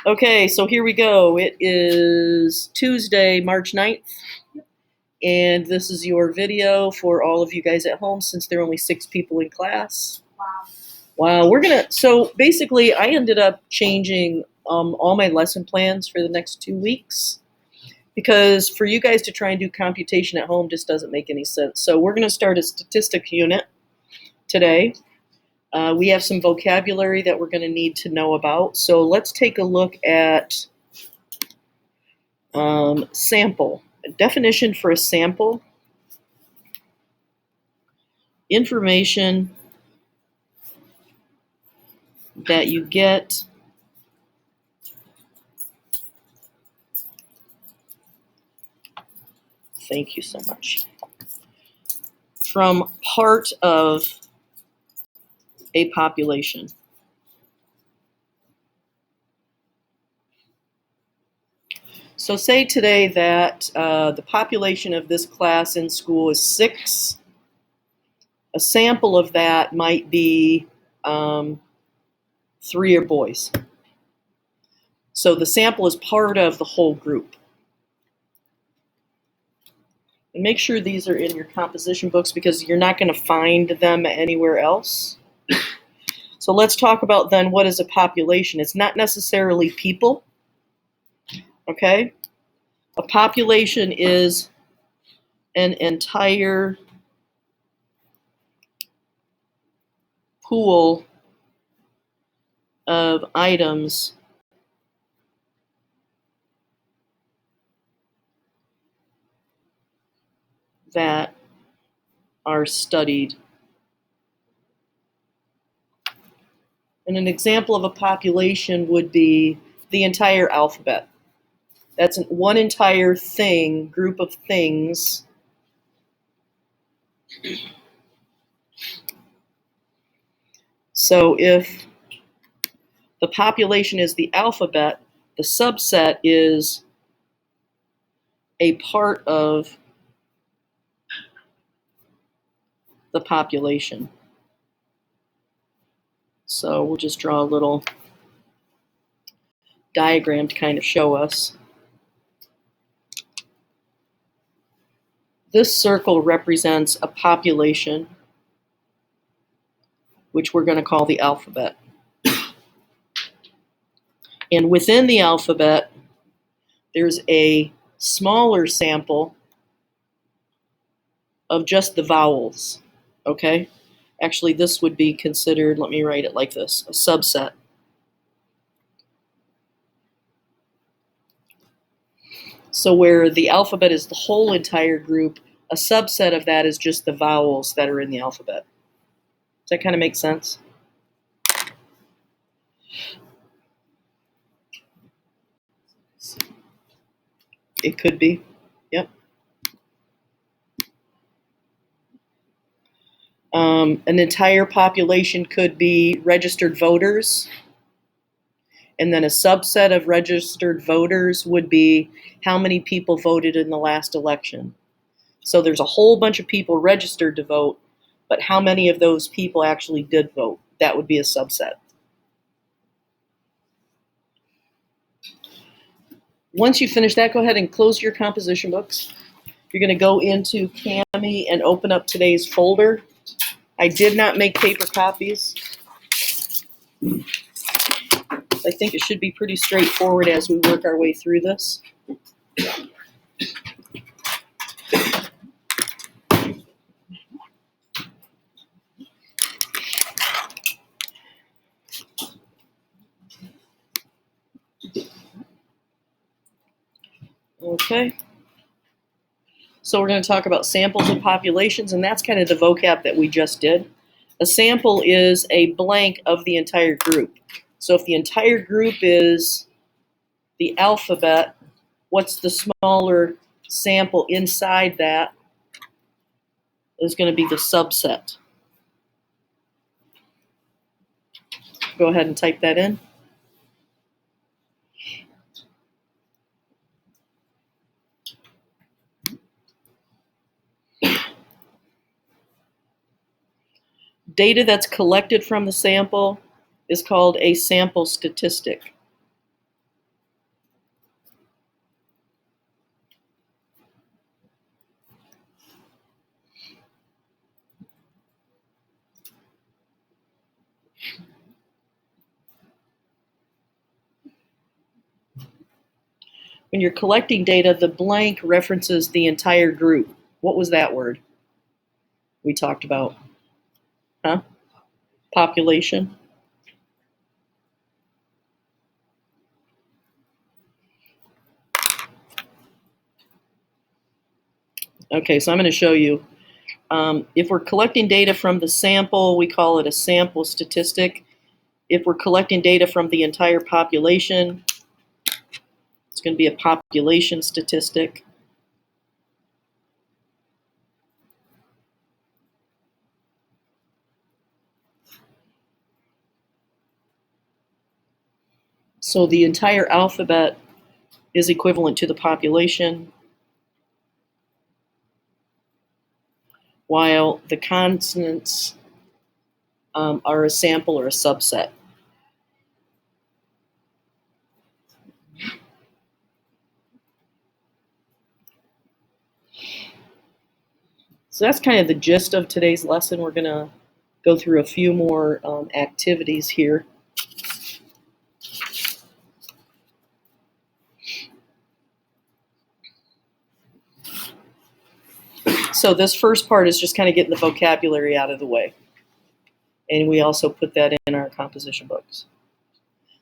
Okay, so here we go. It is Tuesday, March 9th, and this is your video for all of you guys at home since there are only 6 people in class. Wow, so basically I ended up changing all my lesson plans for the next 2 weeks because for you guys to try and do computation at home just doesn't make any sense. So we're gonna start a statistics unit today. We have some vocabulary that we're going to need to know about. So let's take a look at sample. A definition for a sample: information that you get thank you so much, from part of a population. So say today that the population of this class in school is 6. A sample of that might be 3 are boys. So the sample is part of the whole group. And make sure these are in your composition books because you're not going to find them anywhere else. So let's talk about then what is a population. It's not necessarily people, okay? A population is an entire pool of items that are studied. And an example of a population would be the entire alphabet. That's one entire thing, group of things So if the population is the alphabet, the subset is a part of the population. So we'll just draw a little diagram to kind of show us. This circle represents a population, which we're going to call the alphabet. And within the alphabet, there's a smaller sample of just the vowels, okay? Actually, this would be considered, let me write it like this, a subset. So where the alphabet is the whole entire group, a subset of that is just the vowels that are in the alphabet. Does that kind of make sense? It could be. Yep. An entire population could be registered voters. And then a subset of registered voters would be how many people voted in the last election. So there's a whole bunch of people registered to vote, but how many of those people actually did vote? That would be a subset. Once you finish that, go ahead and close your composition books. You're going to go into Kami and open up today's folder. I did not make paper copies. I think it should be pretty straightforward as we work our way through this. Okay. So we're going to talk about samples of populations, and that's kind of the vocab that we just did. A sample is a blank of the entire group. So if the entire group is the alphabet, what's the smaller sample inside that is going to be the subset. Go ahead and type that in. Data that's collected from the sample is called a sample statistic. When you're collecting data, the blank references the entire group. What was that word we talked about? Huh? Population. Okay, so I'm going to show you. If we're collecting data from the sample, we call it a sample statistic. If we're collecting data from the entire population, it's going to be a population statistic. So the entire alphabet is equivalent to the population, while the consonants are a sample or a subset. So that's kind of the gist of today's lesson. We're going to go through a few more activities here. So this first part is just kind of getting the vocabulary out of the way. And we also put that in our composition books.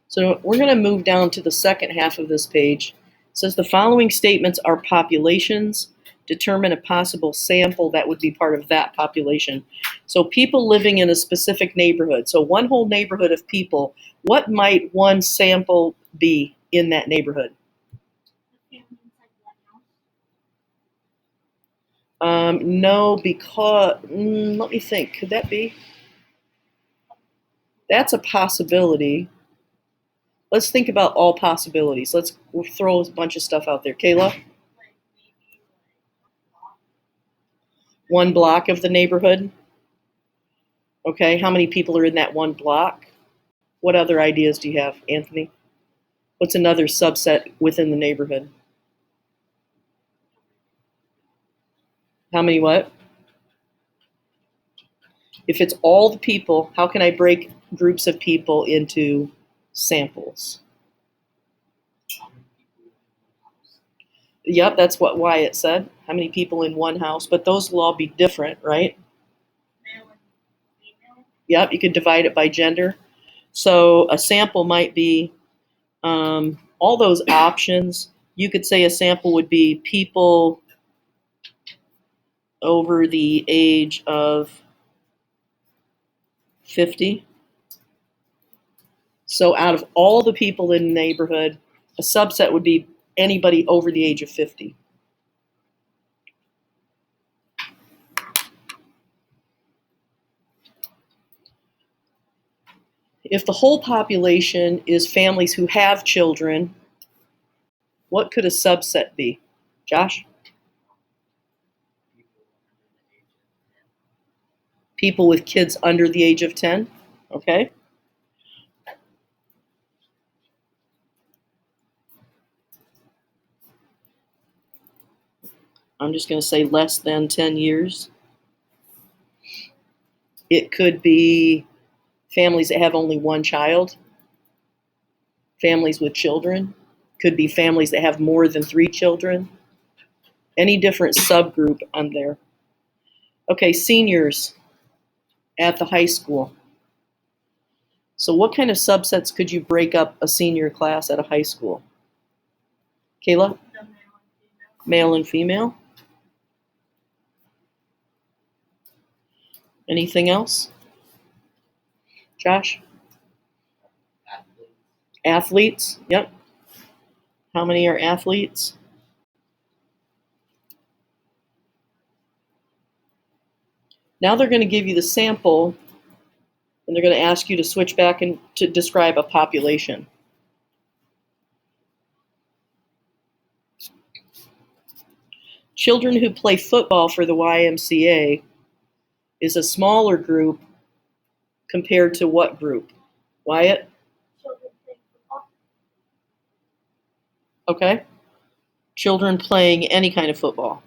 So we're going to move down to the second half of this page. It says the following statements are populations. Determine a possible sample that would be part of that population. So people living in a specific neighborhood. So one whole neighborhood of people. What might one sample be in that neighborhood? No, because, let me think. Could that be? That's a possibility. Let's think about all possibilities. We'll throw a bunch of stuff out there. Kayla? One block of the neighborhood. Okay, how many people are in that one block? What other ideas do you have, Anthony? What's another subset within the neighborhood? How many what? If it's all the people, how can I break groups of people into samples? Yep, that's what Wyatt said. How many people in one house? But those will all be different, right? Yep, you could divide it by gender. So a sample might be all those options. You could say a sample would be people over the age of 50. So out of all the people in the neighborhood, a subset would be anybody over the age of 50. If the whole population is families who have children, what could a subset be? Josh? People with kids under the age of 10. Okay. I'm just going to say less than 10 years. It could be families that have only one child, families with children, could be families that have more than 3 children, any different subgroup on there. Okay, seniors at the high school. So what kind of subsets could you break up a senior class at a high school? Kayla? Male and female. Anything else? Josh? Athletes. Yep. How many are athletes? Now they're going to give you the sample, and they're going to ask you to switch back and to describe a population. Children who play football for the YMCA is a smaller group compared to what group? Wyatt? Children playing football. Okay. Children playing any kind of football.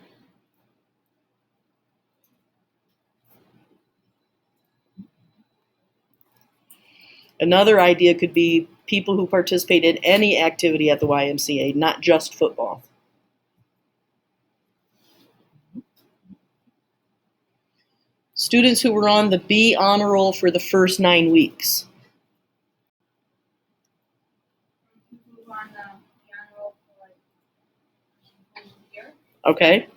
Another idea could be people who participate in any activity at the YMCA, not just football. Students who were on the B honor roll for the first 9 weeks. Who on the piano roll for like a year? Okay.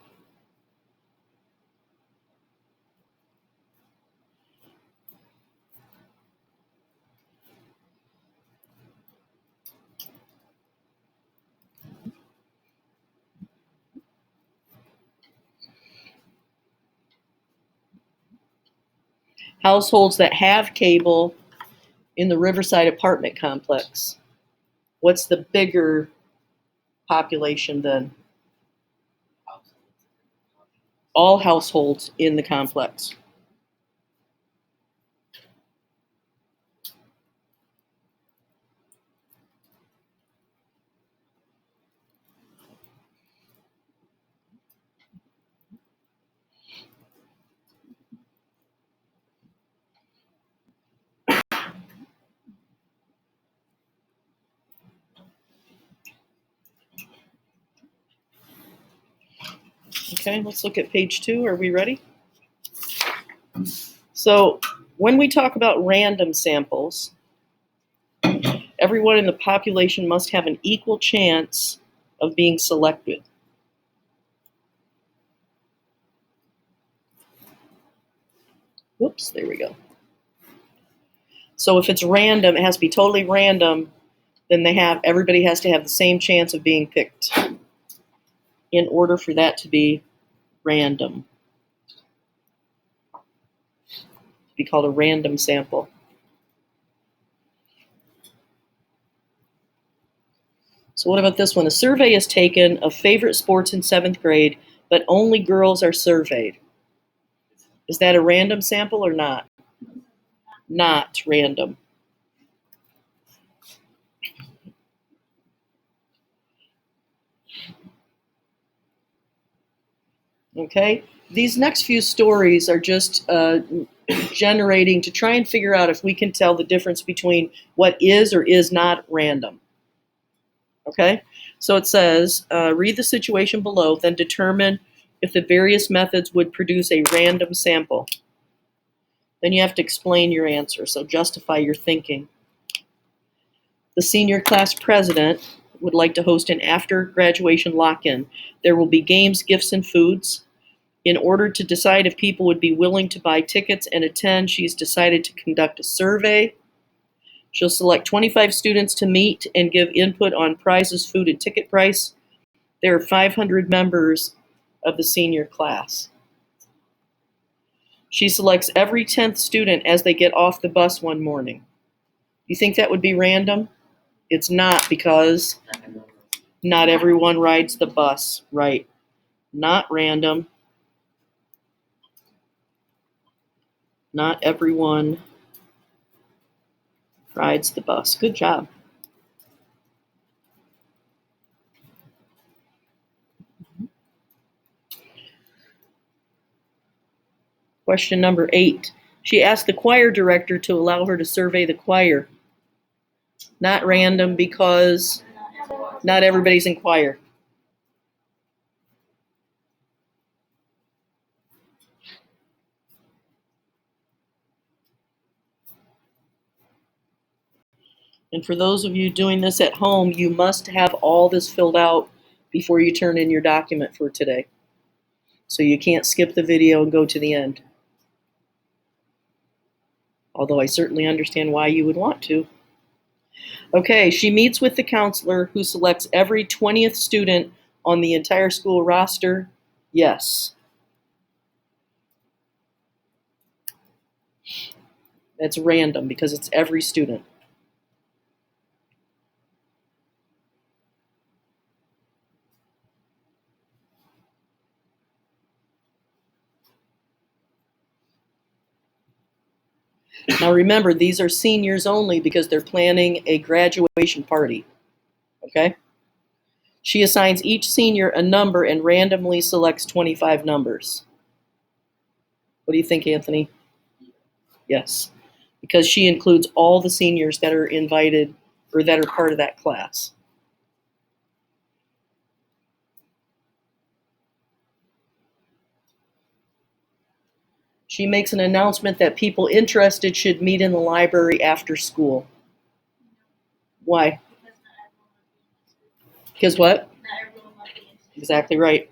Households that have cable in the Riverside apartment complex. What's the bigger population then? All households in the complex. Okay, let's look at page 2. Are we ready? So when we talk about random samples, everyone in the population must have an equal chance of being selected. Whoops, there we go. So if it's random, it has to be totally random, then everybody has to have the same chance of being picked in order for that to be random. To be called a random sample. So what about this one? A survey is taken of favorite sports in 7th grade, but only girls are surveyed. Is that a random sample or not? Not random. Okay, these next few stories are just generating to try and figure out if we can tell the difference between what is or is not random. Okay, so it says, read the situation below, then determine if the various methods would produce a random sample. Then you have to explain your answer, so justify your thinking. The senior class president would like to host an after-graduation lock-in. There will be games, gifts, and foods. In order to decide if people would be willing to buy tickets and attend, she's decided to conduct a survey. She'll select 25 students to meet and give input on prizes, food, and ticket price. There are 500 members of the senior class. She selects every 10th student as they get off the bus one morning. You think that would be random? It's not, because not everyone rides the bus, right? Not random. Not everyone rides the bus. Good job. Question number 8. She asked the choir director to allow her to survey the choir. Not random, because not everybody's in choir. And for those of you doing this at home, you must have all this filled out before you turn in your document for today. So you can't skip the video and go to the end. Although I certainly understand why you would want to. Okay, she meets with the counselor who selects every 20th student on the entire school roster. Yes. That's random because it's every student. Now remember, these are seniors only because they're planning a graduation party. Okay? She assigns each senior a number and randomly selects 25 numbers. What do you think, Anthony? Yes. Because she includes all the seniors that are invited or that are part of that class. She makes an announcement that people interested should meet in the library after school. Why? Because what? Not everyone might be interested. Exactly right.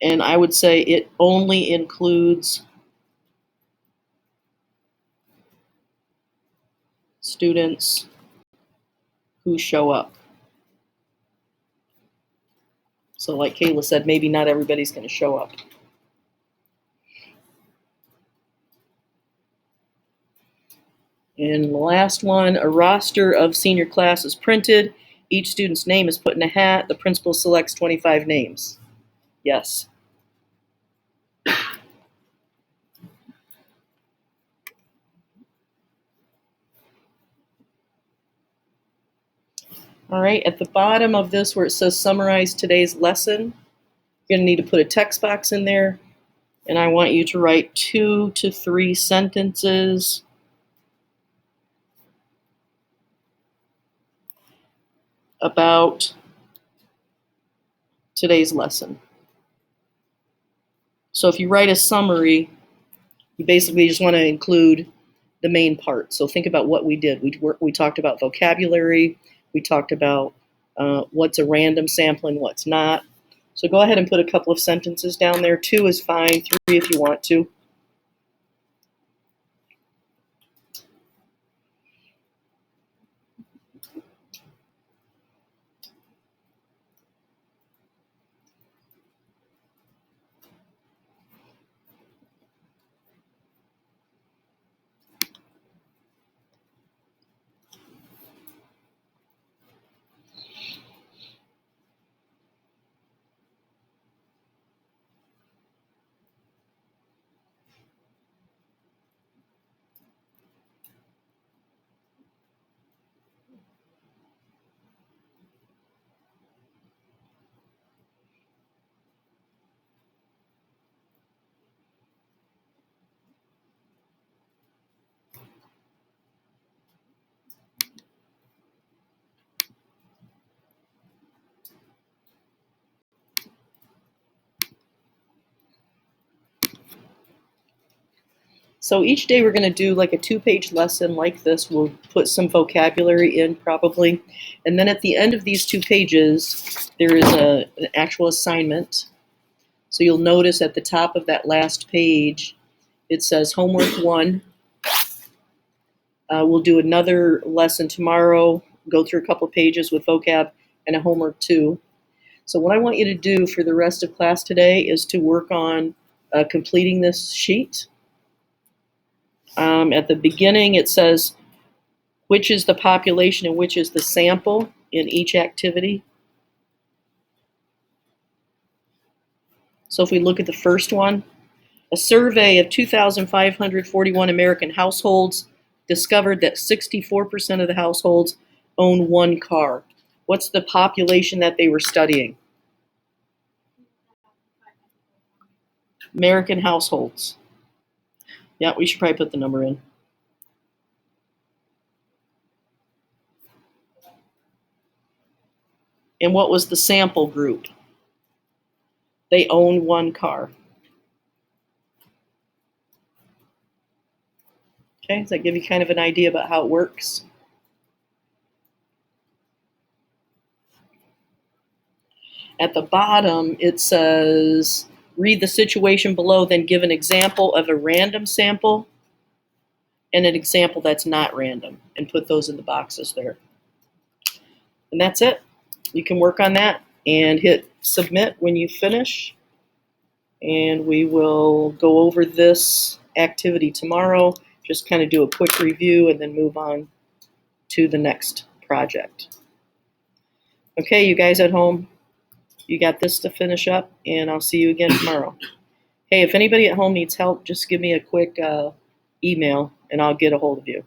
And I would say it only includes students who show up. So like Kayla said, maybe not everybody's going to show up. And the last one, a roster of senior class is printed. Each student's name is put in a hat. The principal selects 25 names. Yes. All right, at the bottom of this where it says summarize today's lesson, you're going to need to put a text box in there. And I want you to write 2 to 3 sentences about today's lesson. So if you write a summary, you basically just want to include the main part. So think about what we did. We talked about vocabulary. We talked about what's a random sample and what's not. So go ahead and put a couple of sentences down there. 2 is fine, 3 if you want to. So each day we're going to do like a 2-page lesson like this. We'll put some vocabulary in probably. And then at the end of these 2 pages, there is an actual assignment. So you'll notice at the top of that last page, it says homework 1. We'll do another lesson tomorrow, go through a couple of pages with vocab and a homework 2. So what I want you to do for the rest of class today is to work on completing this sheet. At the beginning, it says which is the population and which is the sample in each activity. So if we look at the first one, a survey of 2,541 American households discovered that 64% of the households own 1 car. What's the population that they were studying? American households. Yeah, we should probably put the number in. And what was the sample group? They own 1 car. Okay, does that give you kind of an idea about how it works? At the bottom, it says, read the situation below, then give an example of a random sample and an example that's not random, and put those in the boxes there. And that's it. You can work on that and hit submit when you finish. And we will go over this activity tomorrow, just kind of do a quick review and then move on to the next project. Okay, you guys at home, you got this to finish up, and I'll see you again tomorrow. Hey, if anybody at home needs help, just give me a quick email and I'll get a hold of you.